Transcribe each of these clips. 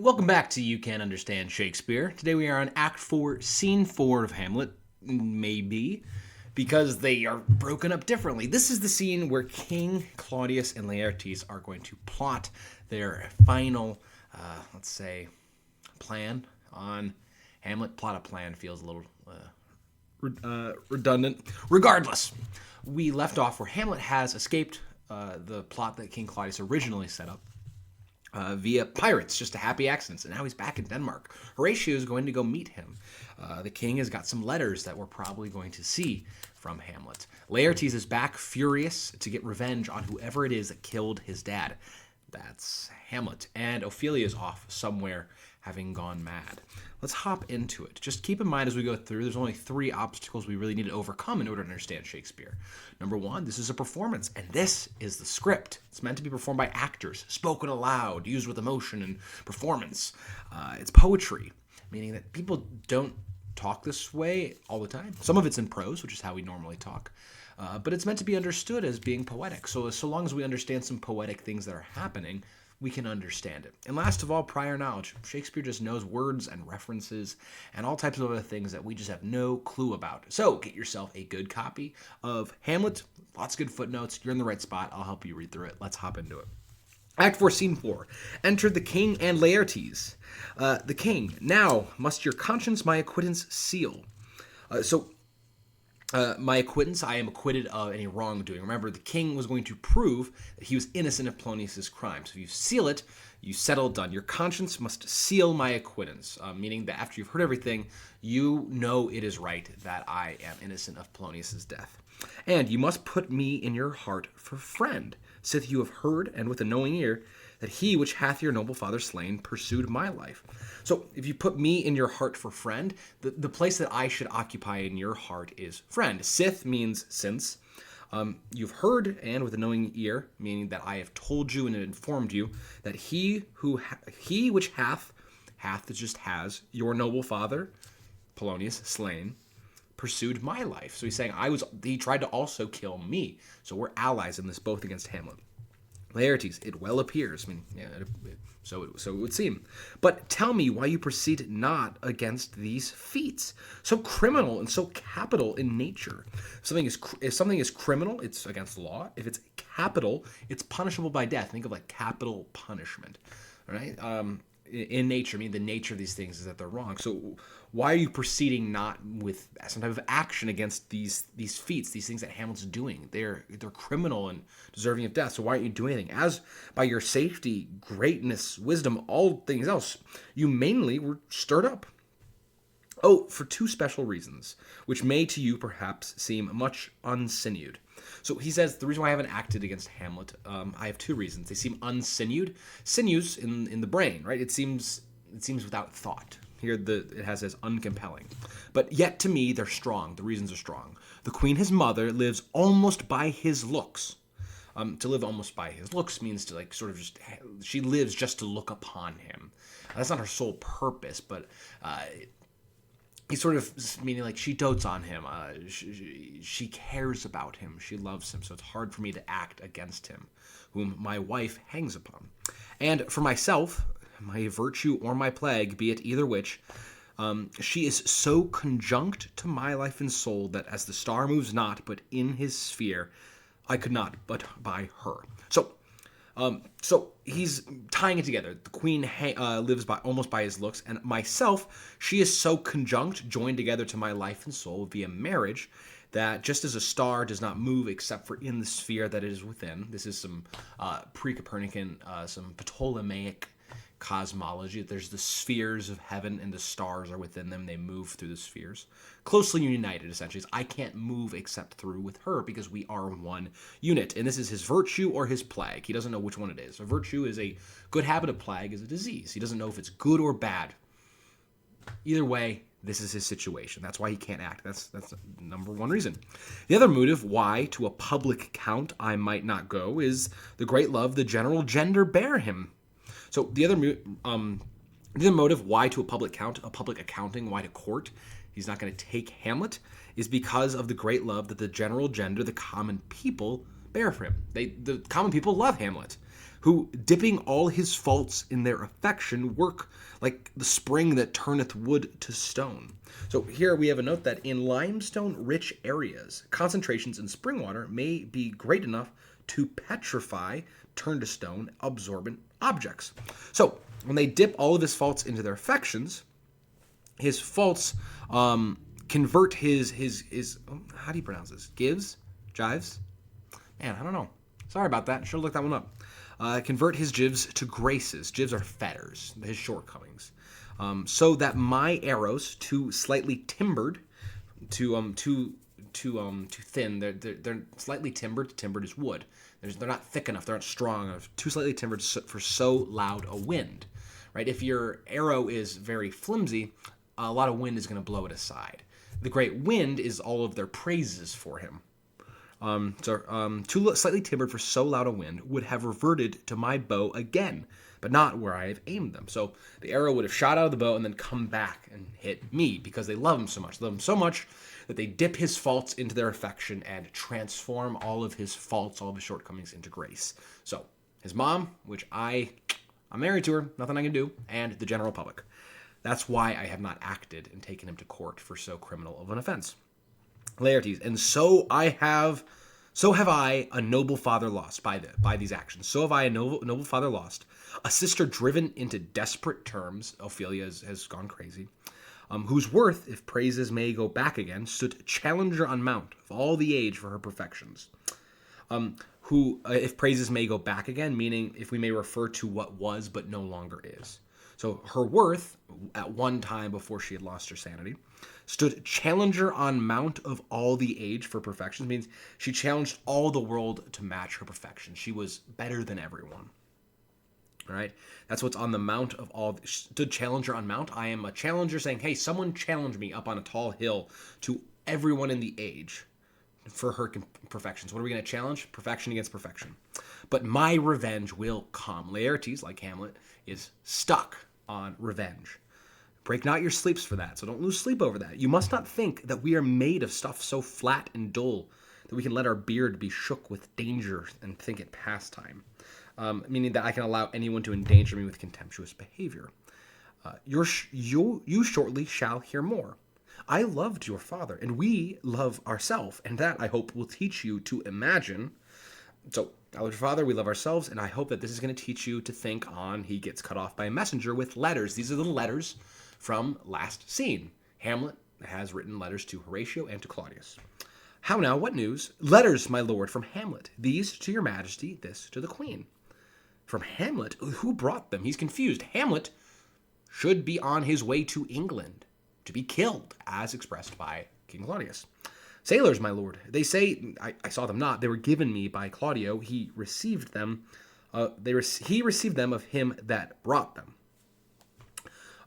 Welcome back to You Can't Understand Shakespeare. Today we are on Act 4, Scene 4 of Hamlet, maybe, because they are broken up differently. This is the scene where King Claudius and Laertes are going to plot their final, let's say, plan on Hamlet. Plot a plan feels a little redundant. Regardless, we left off where Hamlet has escaped the plot that King Claudius originally set up. Via pirates, just a happy accident. And now he's back in Denmark. Horatio is going to go meet him. The king has got some letters that we're probably going to see from Hamlet. Laertes is back, furious to get revenge on whoever it is that killed his dad. That's Hamlet. And Ophelia is off somewhere, having gone mad. Let's hop into it. Just keep in mind as we go through, there's only 3 obstacles we really need to overcome in order to understand Shakespeare. Number 1, this is a performance, and this is the script. It's meant to be performed by actors, spoken aloud, used with emotion and performance. It's poetry, meaning that people don't talk this way all the time. Some of it's in prose, which is how we normally talk. But it's meant to be understood as being poetic. So long as we understand some poetic things that are happening, we can understand it. And last of all, prior knowledge. Shakespeare just knows words and references and all types of other things that we just have no clue about. So get yourself a good copy of Hamlet. Lots of good footnotes. You're in the right spot. I'll help you read through it. Let's hop into it. Act 4, Scene 4. Enter the king and Laertes. The king, now must your conscience my acquittance seal. My acquittance, I am acquitted of any wrongdoing. Remember, the king was going to prove that he was innocent of Polonius' crime. So if you seal it, you settle it done. Your conscience must seal my acquittance, meaning that after you've heard everything, you know it is right that I am innocent of Polonius' death. And you must put me in your heart for friend, sith you have heard, and with a knowing ear, that he which hath your noble father slain pursued my life. So if you put me in your heart for friend, the place that I should occupy in your heart is friend. Sith means since. You've heard, and with a knowing ear, meaning that I have told you and informed you that he which hath just has your noble father, Polonius, slain, pursued my life. So he's saying he tried to also kill me. So we're allies in this, both against Hamlet. Laertes, it well appears. So it would seem. But tell me why you proceed not against these feats, so criminal and so capital in nature. If something is criminal, it's against the law. If it's capital, it's punishable by death. Think of like capital punishment, right? In nature, the nature of these things is that they're wrong. So why are you proceeding not with some type of action against these feats, these things that Hamlet's doing? They're criminal and deserving of death. So why aren't you doing anything? As by your safety, greatness, wisdom, all things else, you mainly were stirred up. Oh, for 2 special reasons, which may to you perhaps seem much unsinewed. So he says, the reason why I haven't acted against Hamlet, I have 2 reasons. They seem unsinewed. Sinews in the brain, right? It seems without thought. Here it has as uncompelling. But yet to me, they're strong. The reasons are strong. The queen, his mother, lives almost by his looks. To live almost by his looks means to she lives just to look upon him. That's not her sole purpose, but he's sort of meaning like she dotes on him. She cares about him. She loves him. So it's hard for me to act against him, whom my wife hangs upon. And for myself, my virtue or my plague, be it either which, she is so conjunct to my life and soul that as the star moves not but in his sphere, I could not but by her. So he's tying it together. The queen lives almost by his looks, and myself, she is so conjunct, joined together to my life and soul via marriage, that just as a star does not move except for in the sphere that it is within. This is some pre-Copernican, some Ptolemaic cosmology. There's the spheres of heaven and the stars are within them. They move through the spheres. Closely united, essentially. I can't move except through with her because we are one unit. And this is his virtue or his plague. He doesn't know which one it is. A virtue is a good habit, a plague is a disease. He doesn't know if it's good or bad. Either way, this is his situation. That's why he can't act. That's number 1 reason. The other motive why to a public count I might not go is the great love the general gender bear him. So the other motive why to a public count, a public accounting, why to court, he's not going to take Hamlet, is because of the great love that the general gender, the common people, bear for him. The common people love Hamlet. who, dipping all his faults in their affection, work like the spring that turneth wood to stone. So here we have a note that in limestone-rich areas, concentrations in spring water may be great enough to petrify, turn to stone, absorbent objects. So when they dip all of his faults into their affections, his faults convert his how do you pronounce this? Jives? Man, I don't know. Sorry about that. Should have looked that one up. Convert his jives to graces. Jives are fetters, his shortcomings. So that my arrows, too slightly timbered, too thin. They're slightly timbered. Timbered is wood. They're not thick enough. They're not strong enough. Too slightly timbered for so loud a wind. Right? If your arrow is very flimsy, a lot of wind is going to blow it aside. The great wind is all of their praises for him. Too slightly timbered for so loud a wind would have reverted to my bow again, but not where I have aimed them. So the arrow would have shot out of the bow and then come back and hit me because they love him so much. They love him so much that they dip his faults into their affection and transform all of his faults, all of his shortcomings into grace. So his mom, which I'm married to her, nothing I can do, and the general public. That's why I have not acted and taken him to court for so criminal of an offense. Laertes, and so have I a noble father lost by these actions. So have I a noble father lost, a sister driven into desperate terms. Ophelia has gone crazy. Whose worth, if praises may go back again, stood challenger on mount of all the age for her perfections. Who, if praises may go back again, meaning if we may refer to what was but no longer is. So her worth, at one time before she had lost her sanity, stood challenger on mount of all the age for perfections, means she challenged all the world to match her perfection. She was better than everyone. All right? That's what's on the mount of all. Stood challenger on mount. I am a challenger saying, hey, someone challenge me up on a tall hill to everyone in the age for her perfections. What are we going to challenge? Perfection against perfection. But my revenge will come. Laertes, like Hamlet, is stuck on revenge. Break not your sleeps for that, so don't lose sleep over that. You must not think that we are made of stuff so flat and dull that we can let our beard be shook with danger and think it pastime. Meaning that I can allow anyone to endanger me with contemptuous behavior. You shortly shall hear more. I loved your father, and we love ourselves, and that, I hope, will teach you to imagine. So, I love your father, we love ourselves, and I hope that this is going to teach you to think on he gets cut off by a messenger with letters. These are the letters from last scene. Hamlet has written letters to Horatio and to Claudius. How now, what news? Letters, my lord, from Hamlet. These to your majesty, this to the queen. From Hamlet? Who brought them? He's confused. Hamlet should be on his way to England to be killed, as expressed by King Claudius. Sailors, my lord, they say, I saw them not, they were given me by Claudio, he received them, he received them of him that brought them.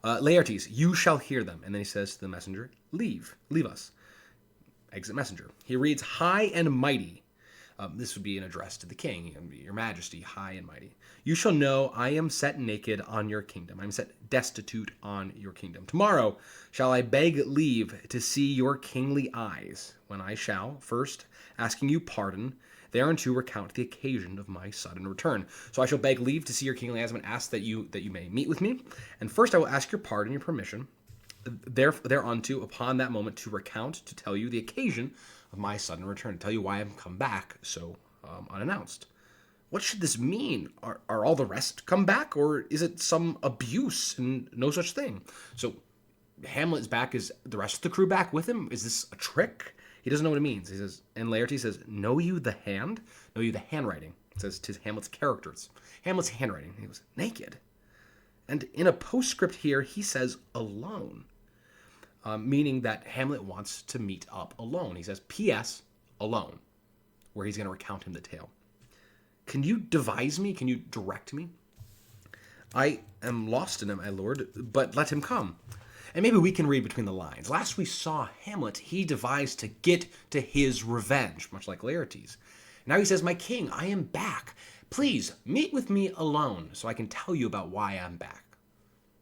Laertes, you shall hear them. And then he says to the messenger, leave us. Exit messenger. He reads, high and mighty. This would be an address to the king, your majesty, high and mighty. You shall know I am set naked on your kingdom. I am set destitute on your kingdom. Tomorrow shall I beg leave to see your kingly eyes, when I shall, first, asking you pardon, thereunto recount the occasion of my sudden return. So I shall beg leave to see your kingly eyes, and ask that you may meet with me. And first I will ask your pardon, your permission, thereunto, upon that moment, to recount, to tell you the occasion of my sudden return, to tell you why I've come back so unannounced. What should this mean? Are all the rest come back, or is it some abuse and no such thing? So Hamlet's back. Is the rest of the crew back with him? Is this a trick? He doesn't know what it means. He says, and Laertes says, know you the hand? Know you the handwriting? It says to Hamlet's characters. Hamlet's handwriting. He was naked. And in a postscript here, he says alone, meaning that Hamlet wants to meet up alone. He says, P.S. alone, where he's going to recount him the tale. Can you devise me? Can you direct me? I am lost in him, my lord, but let him come. And maybe we can read between the lines. Last we saw Hamlet, he devised to get to his revenge, much like Laertes. Now he says, my king, I am back. Please meet with me alone so I can tell you about why I'm back.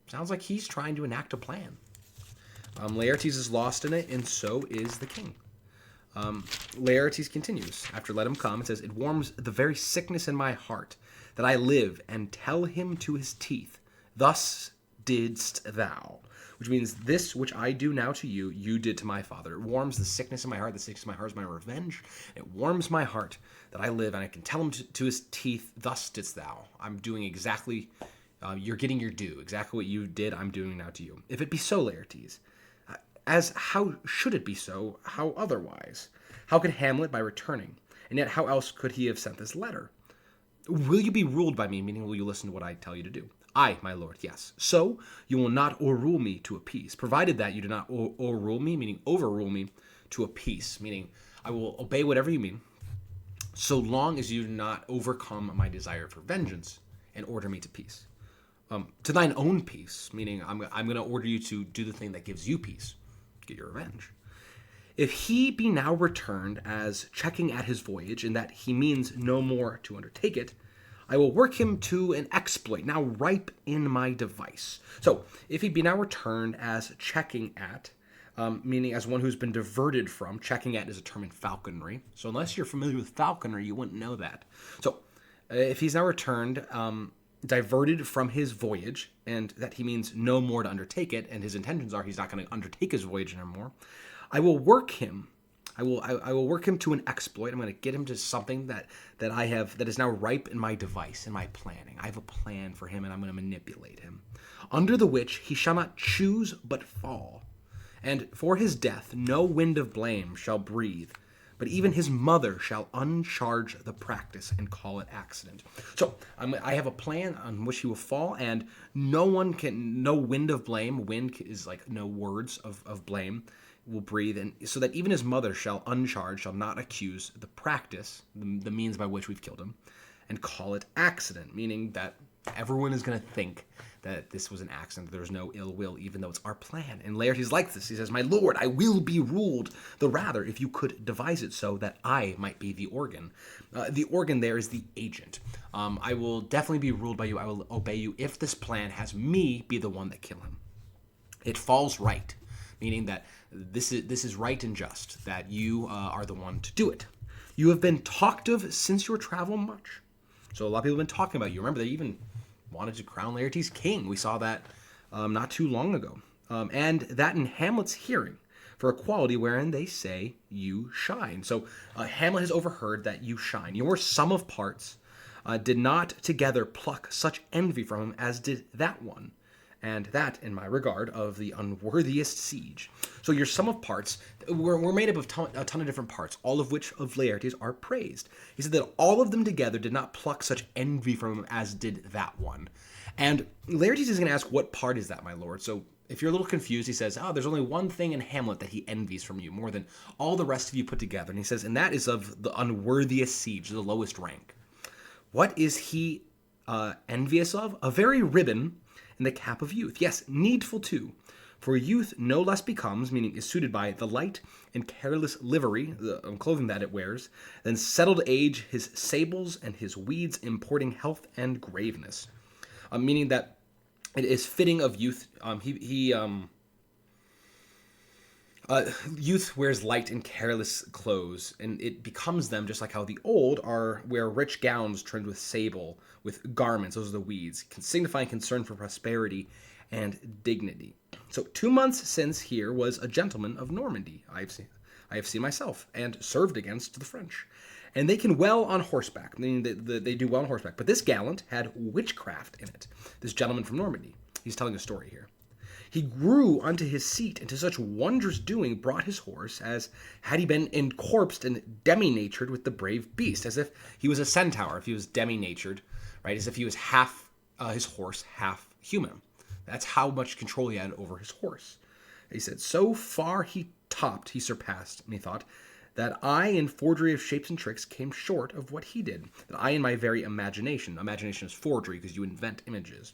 Sounds like he's trying to enact a plan. Laertes is lost in it, and so is the king. Laertes continues. After let him come, it says, it warms the very sickness in my heart that I live, and tell him to his teeth, thus didst thou. Which means, this which I do now to you, you did to my father. It warms the sickness in my heart. The sickness in my heart is my revenge. It warms my heart that I live, and I can tell him to his teeth, thus didst thou. I'm doing exactly, you're getting your due. Exactly what you did, I'm doing now to you. If it be so, Laertes, as how should it be so, how otherwise? How could Hamlet by returning? And yet how else could he have sent this letter? Will you be ruled by me, meaning will you listen to what I tell you to do? Aye, my lord, yes. So you will not o'errule me to a peace, provided that you do not o'errule me, meaning overrule me, to a peace, meaning I will obey whatever you mean, so long as you do not overcome my desire for vengeance and order me to peace. To thine own peace, meaning I'm going to order you to do the thing that gives you peace, get your revenge. If he be now returned as checking at his voyage, and that he means no more to undertake it, I will work him to an exploit, now ripe in my device. So, if he be now returned as checking at, meaning as one who's been diverted from, checking at is a term in falconry. So unless you're familiar with falconry, you wouldn't know that. So, if he's now returned, diverted from his voyage, and that he means no more to undertake it, and his intentions are he's not going to undertake his voyage anymore, I will work him. I will work him to an exploit. I'm going to get him to something that is now ripe in my device, in my planning. I have a plan for him, and I'm going to manipulate him, under the which he shall not choose but fall. And for his death no wind of blame shall breathe, but even his mother shall uncharge the practice and call it accident. So I have a plan on which he will fall, and no wind of blame, wind is like no words of blame, will breathe, and so that even his mother shall uncharge, shall not accuse the practice, the means by which we've killed him, and call it accident, meaning that everyone is going to think that this was an accident, that there was no ill will, even though it's our plan. And Laertes like this. He says, my lord, I will be ruled, the rather if you could devise it so that I might be the organ. The organ there is the agent. I will definitely be ruled by you. I will obey you if this plan has me be the one that kill him. It falls right, meaning that this is right and just, that you are the one to do it. You have been talked of since your travel much. So a lot of people have been talking about you. Remember, they even wanted to crown Laertes king. We saw that not too long ago. And that in Hamlet's hearing, for a quality wherein they say you shine. So Hamlet has overheard that you shine. Your sum of parts did not together pluck such envy from him as did that one. And that, in my regard, of the unworthiest siege. So your sum of parts, we're made up of a ton of different parts, all of which of Laertes are praised. He said that all of them together did not pluck such envy from him as did that one. And Laertes is going to ask, what part is that, my lord? So if you're a little confused, he says, there's only one thing in Hamlet that he envies from you, more than all the rest of you put together. And he says, and that is of the unworthiest siege, the lowest rank. What is he envious of? A very ribbon in the cap of youth. Yes, needful too. For youth no less becomes, meaning is suited by, the light and careless livery, the clothing that it wears, than settled age his sables and his weeds importing health and graveness. Meaning that it is fitting of youth. Youth wears light and careless clothes, and it becomes them just like how the old wear rich gowns trimmed with sable, with garments, those are the weeds, signifying concern for prosperity and dignity. So 2 months since here was a gentleman of Normandy, I have seen myself, and served against the French. And they can well on horseback, meaning that they do well on horseback. But this gallant had witchcraft in it, this gentleman from Normandy. He's telling a story here. He grew unto his seat, and to such wondrous doing brought his horse, as had he been encorpsed and demi-natured with the brave beast, as if he was a centaur, if he was demi-natured, right? As if he was half his horse, half human. That's how much control he had over his horse. He said, so far he surpassed, methought, that I in forgery of shapes and tricks came short of what he did. That I in my very imagination is forgery because you invent images,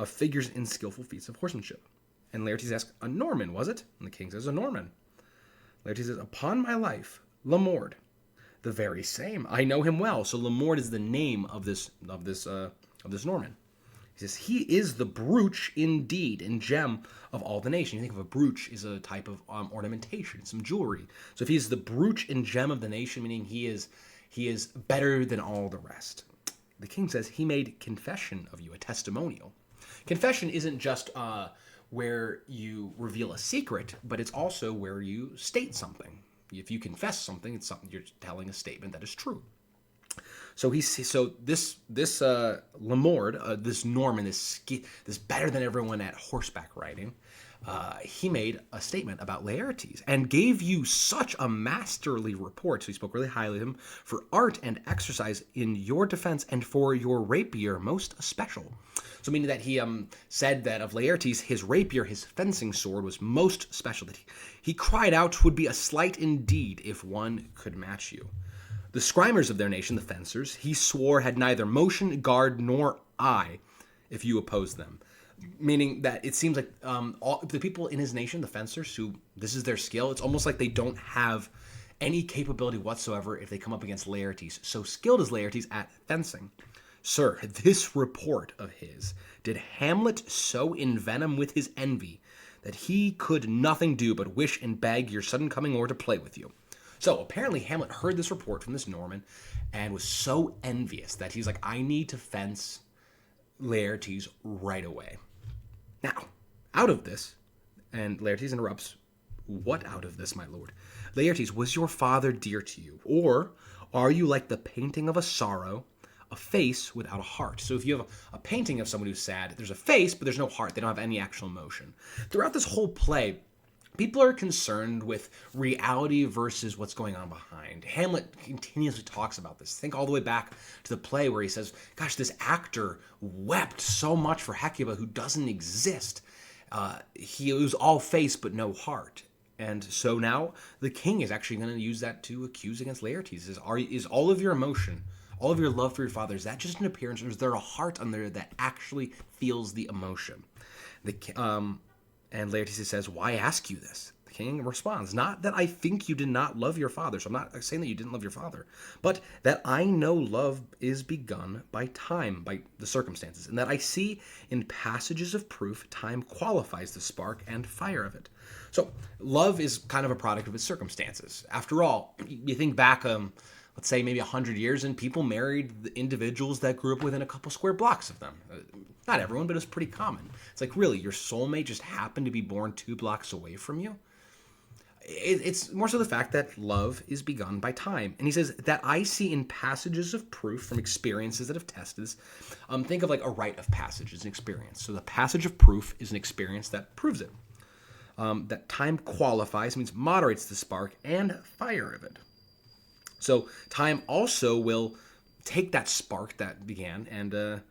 of figures in skillful feats of horsemanship. And Laertes asked, a Norman, was it? And the king says, a Norman. Laertes says, upon my life, Lamord, the very same. I know him well. So Lamord is the name of this Norman. He says, he is the brooch indeed and gem of all the nation. You think of a brooch is a type of ornamentation, some jewelry. So if he's the brooch and gem of the nation, meaning he is better than all the rest. the king says he made confession of you, a testimonial. Confession isn't just where you reveal a secret, but it's also where you state something. If you confess something, it's something you're telling a statement that is true. So this Lamord, this Norman, this better than everyone at horseback riding, he made a statement about Laertes and gave you such a masterly report. So he spoke really highly of him for art and exercise in your defense and for your rapier most especial. So meaning that he said that of Laertes, his rapier, his fencing sword, was most special. That he cried out, "'Twould be a slight indeed if one could match you." The scrimmers of their nation, the fencers, he swore had neither motion, guard, nor eye if you opposed them. Meaning that it seems like all the people in his nation, the fencers, who this is their skill, it's almost like they don't have any capability whatsoever if they come up against Laertes. So skilled is Laertes at fencing. Sir, this report of his did Hamlet so envenom with his envy that he could nothing do but wish and beg your sudden coming o'er to play with you. So apparently Hamlet heard this report from this Norman and was so envious that he's like, I need to fence Laertes right away. Now, out of this, and Laertes interrupts, "What out of this, my lord? Laertes, was your father dear to you? Or are you like the painting of a sorrow, a face without a heart?" So if you have a painting of someone who's sad, there's a face, but there's no heart. They don't have any actual emotion. Throughout this whole play, people are concerned with reality versus what's going on behind. Hamlet continuously talks about this. Think all the way back to the play where he says, gosh, this actor wept so much for Hecuba who doesn't exist. He was all face but no heart. And so now the king is actually going to use that to accuse against Laertes. Is all of your emotion, all of your love for your father, is that just an appearance, or is there a heart on there that actually feels the emotion? And Laertes says, "Why ask you this?" The king responds, "Not that I think you did not love your father," so I'm not saying that you didn't love your father, "but that I know love is begun by time, by the circumstances, and that I see in passages of proof time qualifies the spark and fire of it." So love is kind of a product of its circumstances. After all, you think back, let's say maybe 100 years, and people married the individuals that grew up within a couple square blocks of them. Not everyone, but it's pretty common. It's like, really, your soulmate just happened to be born 2 blocks away from you? It's more so the fact that love is begun by time. And he says that I see in passages of proof from experiences that have tested this. Think of like a rite of passage as an experience. So the passage of proof is an experience that proves it. That time qualifies, means moderates the spark and fire of it. So time also will take that spark that began and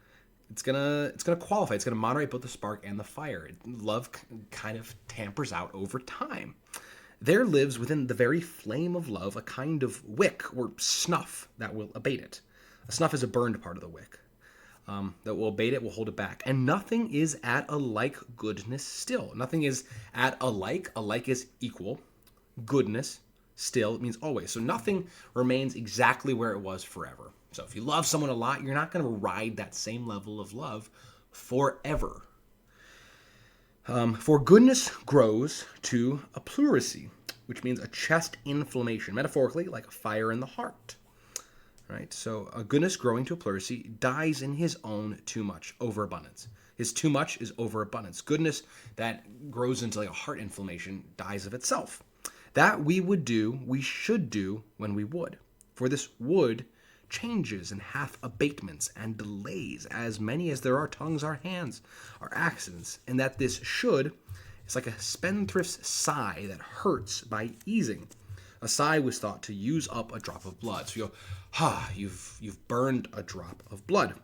it's gonna qualify. It's gonna moderate both the spark and the fire. Love kind of tampers out over time. There lives within the very flame of love a kind of wick or snuff that will abate it. A snuff is a burned part of the wick. That will abate it, will hold it back. And nothing is at a like goodness still. Nothing is at a like. A like is equal. Goodness still means always. So nothing remains exactly where it was forever. So if you love someone a lot, you're not going to ride that same level of love forever. For goodness grows to a pleurisy, which means a chest inflammation, metaphorically like a fire in the heart. Right? So a goodness growing to a pleurisy dies in his own too much, overabundance. His too much is overabundance. Goodness that grows into like a heart inflammation dies of itself. That we should do when we would. For this would changes and hath abatements and delays, as many as there are tongues, are hands, are accidents, and that this should is like a spendthrift's sigh that hurts by easing. A sigh was thought to use up a drop of blood. So you go, you've burned a drop of blood.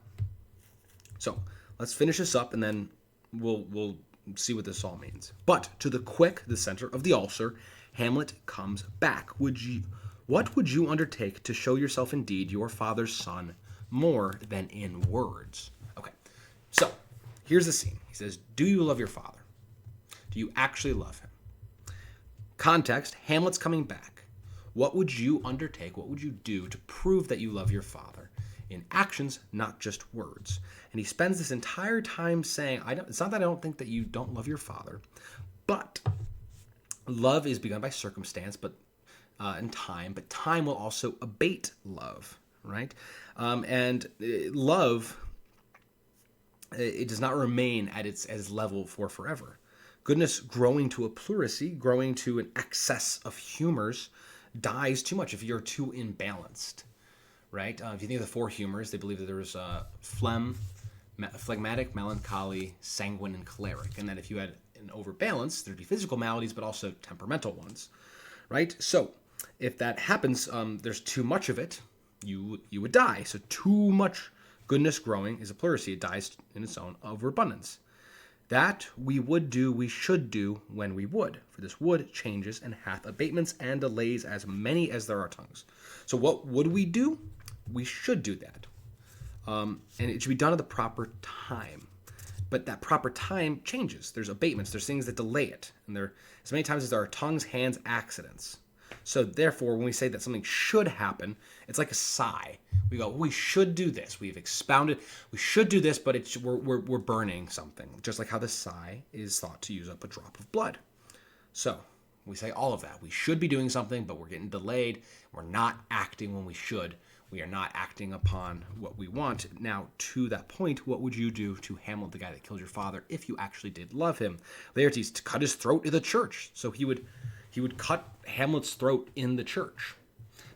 So let's finish this up, and then we'll see what this all means. But to the quick, the center of the ulcer, Hamlet comes back. What would you undertake to show yourself indeed your father's son more than in words? Okay, so here's the scene. He says, do you love your father? Do you actually love him? Context, Hamlet's coming back. What would you undertake? What would you do to prove that you love your father? In actions, not just words. And he spends this entire time saying, it's not that I don't think that you don't love your father, but love is begun by circumstance, and time will also abate love, right? And love, it does not remain at its level for forever. Goodness growing to a pleurisy, growing to an excess of humors, dies too much if you're too imbalanced, right? If you think of the four humors, they believe that there's phlegmatic, melancholy, sanguine, and choleric. And that if you had an overbalance, there'd be physical maladies, but also temperamental ones, right? So if that happens, there's too much of it, you would die. So too much goodness growing is a pleurisy. It dies in its own overabundance. That we should do when we would. For this would changes and hath abatements and delays as many as there are tongues. So what would we do? We should do that. And it should be done at the proper time. But that proper time changes. There's abatements. There's things that delay it. And there, as many times as there are tongues, hands, accidents. So therefore, when we say that something should happen, it's like a sigh. We go, we should do this. We've expounded. We should do this, but we're burning something. Just like how the sigh is thought to use up a drop of blood. So we say all of that. We should be doing something, but we're getting delayed. We're not acting when we should. We are not acting upon what we want. Now, to that point, what would you do to Hamlet, the guy that killed your father, if you actually did love him? Laertes, to cut his throat in the church. So he would cut Hamlet's throat in the church.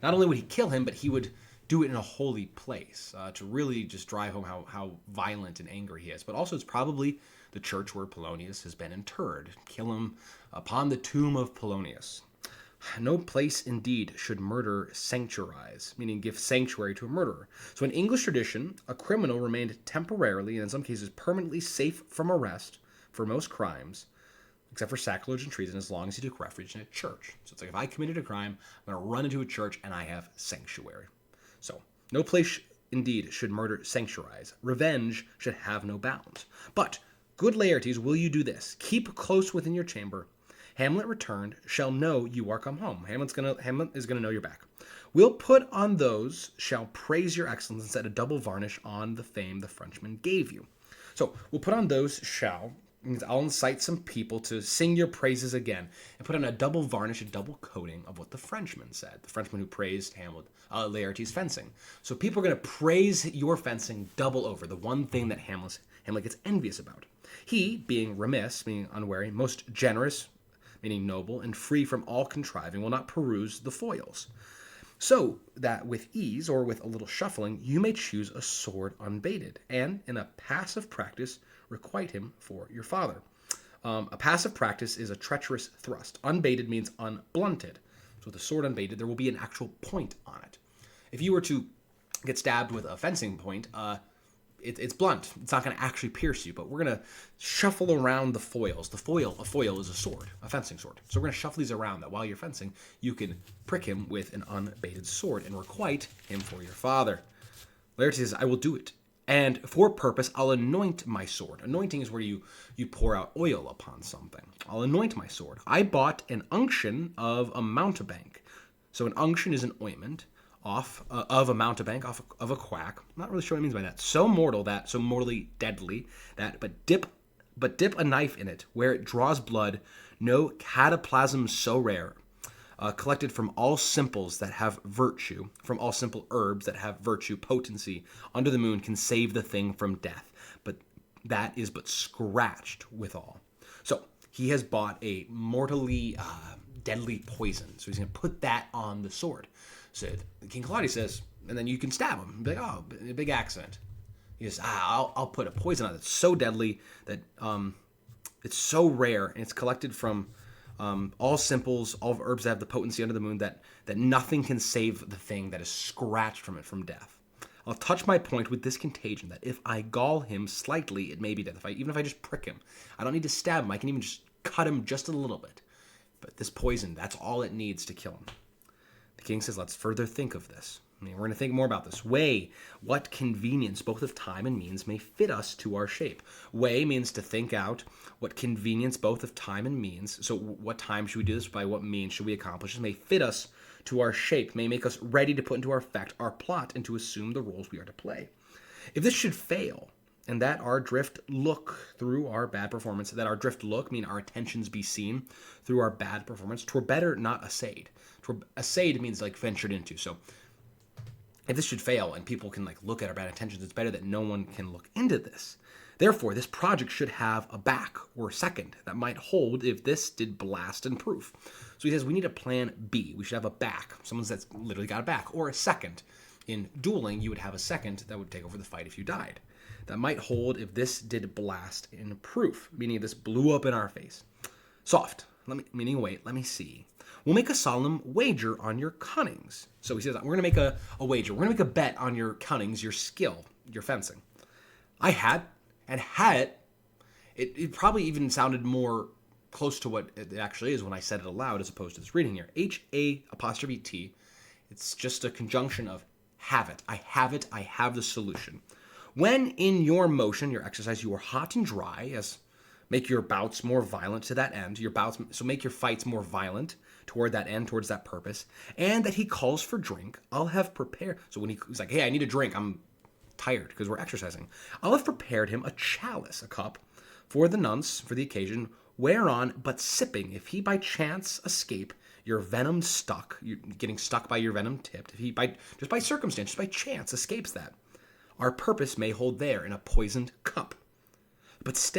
Not only would he kill him, but he would do it in a holy place to really just drive home how violent and angry he is. But also it's probably the church where Polonius has been interred. Kill him upon the tomb of Polonius. No place indeed should murder sanctuarize, meaning give sanctuary to a murderer. So in English tradition, a criminal remained temporarily and in some cases permanently safe from arrest for most crimes, except for sacrilege and treason, as long as he took refuge in a church. So it's like if I committed a crime, I'm going to run into a church and I have sanctuary. So no place indeed should murder sanctuarize. Revenge should have no bounds. But, good Laertes, will you do this? Keep close within your chamber. Hamlet returned shall know you are come home. Hamlet is gonna know you're back. We'll put on those shall praise your excellence and set a double varnish on the fame the Frenchman gave you. So we'll put on those shall means I'll incite some people to sing your praises again and put on a double varnish, a double coating of what the Frenchman said. The Frenchman who praised Laertes' fencing. So people are going to praise your fencing double over, the one thing that Hamlet gets envious about. He, being remiss, meaning unwary, most generous, meaning noble, and free from all contriving, will not peruse the foils. So that with ease, or with a little shuffling, you may choose a sword unbaited, and in a passive practice requite him for your father. A passive practice is a treacherous thrust. Unbaited means unblunted. So with a sword unbaited, there will be an actual point on it. If you were to get stabbed with a fencing point, it's blunt. It's not going to actually pierce you, but we're going to shuffle around the foils. A foil is a sword, a fencing sword. So we're going to shuffle these around that while you're fencing, you can prick him with an unbaited sword and requite him for your father. Laertes says, I will do it. And for purpose, I'll anoint my sword. Anointing is where you pour out oil upon something. I'll anoint my sword. I bought an unction of a mountebank. So an unction is an ointment of a mountebank, of a quack. I'm not really sure what it means by that. So mortally deadly, but dip a knife in it, where it draws blood, no cataplasm so rare. Collected from all simples that have virtue, from all simple herbs that have virtue, potency, under the moon can save the thing from death, but that is but scratched withal. So he has bought a mortally deadly poison, so he's going to put that on the sword. So King Claudius says, and then you can stab him. Be like, oh, a big accident. He says, I'll put a poison on it that's so deadly that it's so rare, and it's collected from all simples, all herbs that have the potency under the moon, that nothing can save the thing that is scratched from it from death. I'll touch my point with this contagion, that if I gall him slightly, it may be death. Even if I just prick him, I don't need to stab him. I can even just cut him just a little bit. But this poison, that's all it needs to kill him. The king says, let's further think of this. We're going to think more about this. Weigh what convenience, both of time and means, may fit us to our shape. Weigh means to think out what convenience, both of time and means. So what time should we do this? By what means should we accomplish this? May fit us to our shape, may make us ready to put into our effect our plot and to assume the roles we are to play. If this should fail, and that our drift look through our bad performance, that our drift look, mean our attentions be seen through our bad performance, 'twere better not essayed. Essayed means like ventured into. So If this should fail and people can look at our bad intentions, it's better that no one can look into this. Therefore, this project should have a back or a second that might hold if this did blast and proof. So he says we need a plan B. We should have a back, someone that's literally got a back, or a second. In dueling, you would have a second that would take over the fight if you died. That might hold if this did blast in proof, meaning if this blew up in our face. Soft, meaning wait, let me see. We'll make a solemn wager on your cunnings. So he says, we're going to make a wager. We're going to make a bet on your cunnings, your skill, your fencing. I had it probably even sounded more close to what it actually is when I said it aloud as opposed to this reading here. H-A''T. It's just a conjunction of have it. I have it. I have the solution. When in your motion, your exercise, you are hot and dry, as make your bouts more violent to that end. So make your fights more violent toward that end, towards that purpose. And that he calls for drink, I'll have prepared. So when he's like, hey, I need a drink. I'm tired because we're exercising. I'll have prepared him a chalice, a cup, for the nonce, for the occasion, whereon, but sipping, if he by chance escape your venom stuck, you getting stuck by your venom tipped, if he just by circumstance, just by chance escapes that, our purpose may hold there in a poisoned cup. But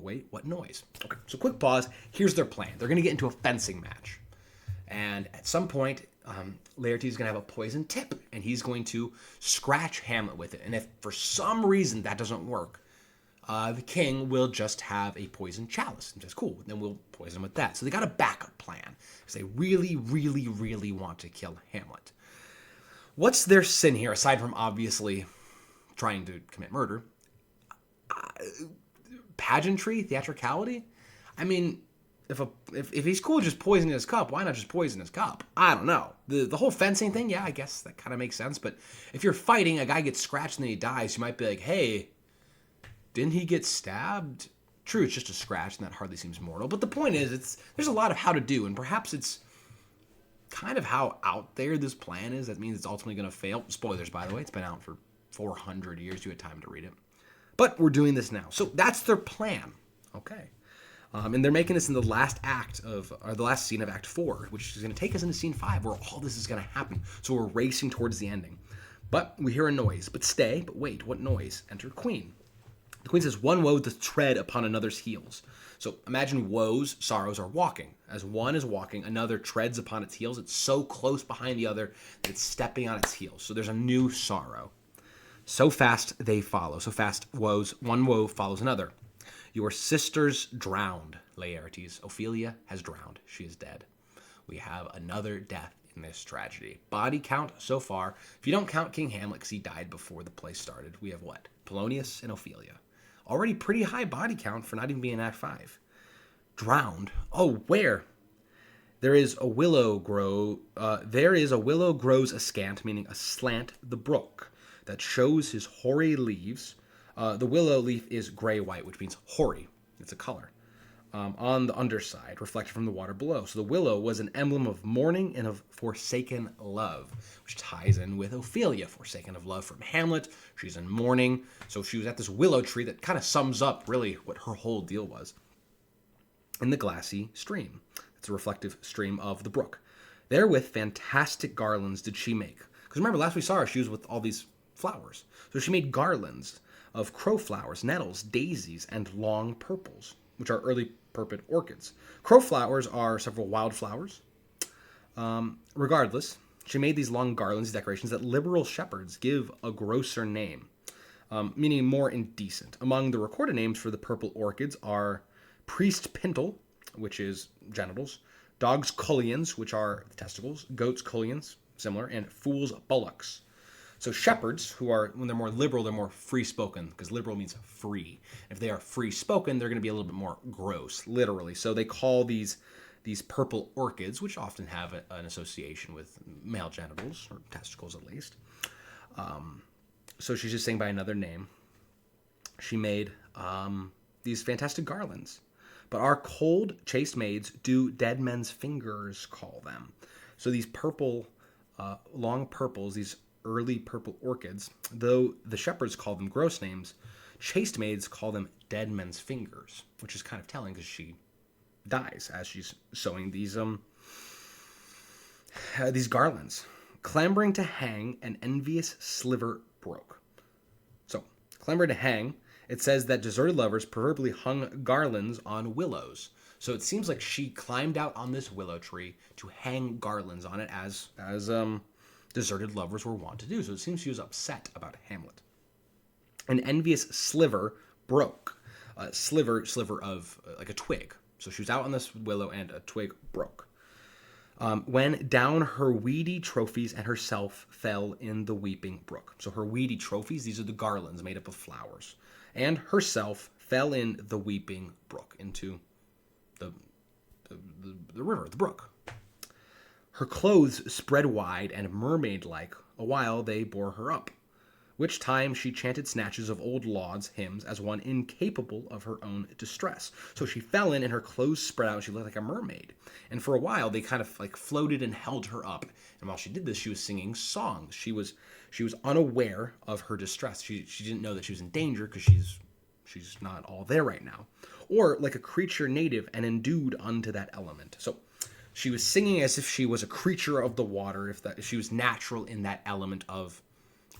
wait, what noise? Okay, so quick pause. Here's their plan. They're going to get into a fencing match. And at some point, Laertes is going to have a poison tip, and he's going to scratch Hamlet with it. And if for some reason that doesn't work, the king will just have a poison chalice. And says, cool, then we'll poison him with that. So they got a backup plan because they really, really, really want to kill Hamlet. What's their sin here, aside from obviously trying to commit murder? Pageantry, theatricality. I mean, if he's cool just poisoning his cup, why not just poison his cup? I don't know. The whole fencing thing, yeah, I guess that kind of makes sense. But if you're fighting, a guy gets scratched and then he dies, you might be like, hey, didn't he get stabbed? True, it's just a scratch, and that hardly seems mortal. But the point is, there's a lot of how to do, and perhaps it's kind of how out there this plan is. That means it's ultimately going to fail. Spoilers, by the way. It's been out for 400 years. You had time to read it. But we're doing this now. So that's their plan. Okay. And they're making this in the last the last scene of Act 4, which is going to take us into Scene 5, where all this is going to happen. So we're racing towards the ending. But we hear a noise. But wait, what noise? Enter Queen. The Queen says, one woe doth tread upon another's heels. So imagine woes, sorrows are walking. As one is walking, another treads upon its heels. It's so close behind the other that it's stepping on its heels. So there's a new sorrow. So fast they follow. So fast woes, one woe follows another. Your sister's drowned, Laertes. Ophelia has drowned. She is dead. We have another death in this tragedy. Body count so far, if you don't count King Hamlet because he died before the play started, we have what? Polonius and Ophelia. Already pretty high body count for not even being in Act 5. Drowned. Oh, where? There is a willow grows askant, meaning aslant the brook, that shows his hoary leaves. The willow leaf is gray-white, which means hoary. It's a color. On the underside, reflected from the water below. So the willow was an emblem of mourning and of forsaken love, which ties in with Ophelia, forsaken of love from Hamlet. She's in mourning. So she was at this willow tree that kind of sums up really what her whole deal was. In the glassy stream. It's a reflective stream of the brook. Therewith fantastic garlands did she make. Because remember, last we saw her, she was with all these flowers. So she made garlands of crowflowers, nettles, daisies, and long purples, which are early purple orchids. Crowflowers are several wildflowers. Regardless, she made these long garlands, decorations that liberal shepherds give a grosser name, meaning more indecent. Among the recorded names for the purple orchids are priest pintle, which is genitals, dogs cullions, which are the testicles, goats cullions, similar, and fools bullocks. So shepherds, who are, when they're more liberal, they're more free-spoken, because liberal means free. If they are free-spoken, they're going to be a little bit more gross, literally. So they call these purple orchids, which often have an association with male genitals, or testicles at least. So she's just saying by another name. She made these fantastic garlands. But our cold, chaste maids do dead men's fingers call them. So these purple, long purples, these early purple orchids, though the shepherds call them gross names, chaste maids call them dead men's fingers, which is kind of telling because she dies as she's sewing these garlands. Clambering to hang, an envious sliver broke. So, clambering to hang, it says that deserted lovers proverbially hung garlands on willows. So it seems like she climbed out on this willow tree to hang garlands on it as deserted lovers were wont to do. So it seems she was upset about Hamlet. An envious sliver broke. Sliver of like a twig. So she was out on this willow and a twig broke. When down her weedy trophies and herself fell in the weeping brook. So her weedy trophies, these are the garlands made up of flowers. And herself fell in the weeping brook, into the river, the brook. Her clothes spread wide and mermaid-like, awhile they bore her up, which time she chanted snatches of old lauds, hymns, as one incapable of her own distress. So she fell in and her clothes spread out and she looked like a mermaid. And for a while they kind of like floated and held her up. And while she did this, she was singing songs. She was unaware of her distress. She didn't know that she was in danger because she's not all there right now. Or like a creature native and endued unto that element. So she was singing as if she was a creature of the water, if she was natural in that element of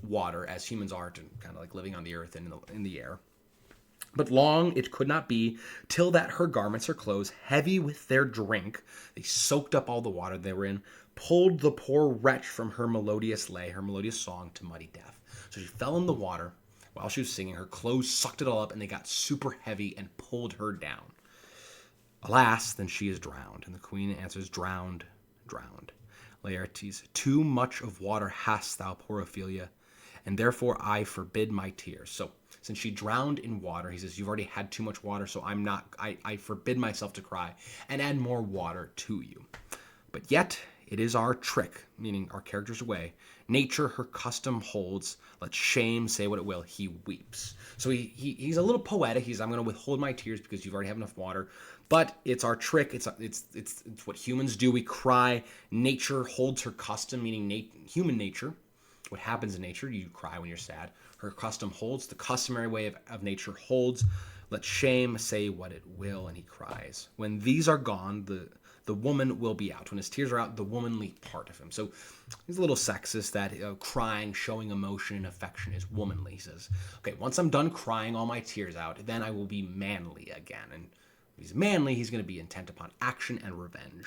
water, as humans are, to kind of like living on the earth and in the air. But long it could not be, till that her garments, her clothes, heavy with their drink, they soaked up all the water they were in, pulled the poor wretch from her melodious lay, her melodious song, to muddy death. So she fell in the water while she was singing. Her clothes sucked it all up, and they got super heavy and pulled her down. Alas, then she is drowned. And the queen answers, drowned, drowned. Laertes, too much of water hast thou, poor Ophelia, and therefore I forbid my tears. So since she drowned in water, he says, you've already had too much water, so I forbid myself to cry and add more water to you. But yet it is our trick, meaning our character's way. Nature her custom holds. Let shame say what it will. He weeps. So he's a little poetic. I'm going to withhold my tears because you've already have enough water. But it's our trick. It's what humans do. We cry. Nature holds her custom, meaning human nature. What happens in nature? You cry when you're sad. Her custom holds. The customary way of nature holds. Let shame say what it will, and he cries. When these are gone, the woman will be out. When his tears are out, the womanly part of him. So he's a little sexist that crying, showing emotion and affection is womanly. He says, okay, once I'm done crying all my tears out, then I will be manly again. And if he's manly, he's going to be intent upon action and revenge.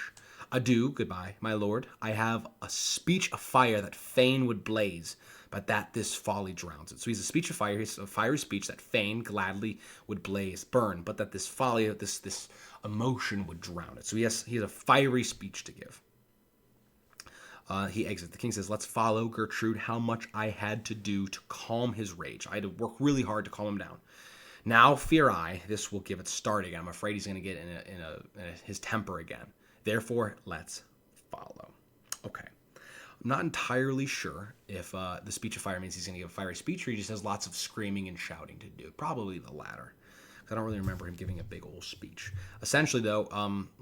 Adieu, goodbye, my lord. I have a speech of fire that fain would blaze, but that this folly drowns it. So he's a speech of fire. He's a fiery speech that fain gladly would blaze, burn, but that this folly, this emotion would drown it. So he has a fiery speech to give. He exits. The king says, let's follow, Gertrude, how much I had to do to calm his rage. I had to work really hard to calm him down. Now fear I, this will give it start again. I'm afraid he's going to get in his temper again. Therefore, let's follow. Okay. I'm not entirely sure if the speech of fire means he's going to give a fiery speech or he just has lots of screaming and shouting to do. Probably the latter. I don't really remember him giving a big old speech. Essentially, though,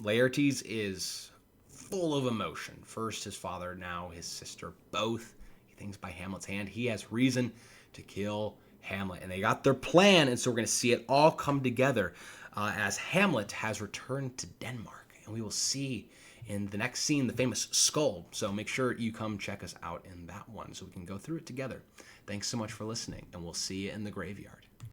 Laertes is full of emotion. First his father, now his sister, both. He thinks by Hamlet's hand he has reason to kill Hamlet. And they got their plan, and so we're going to see it all come together as Hamlet has returned to Denmark. And we will see in the next scene the famous skull. So make sure you come check us out in that one so we can go through it together. Thanks so much for listening, and we'll see you in the graveyard.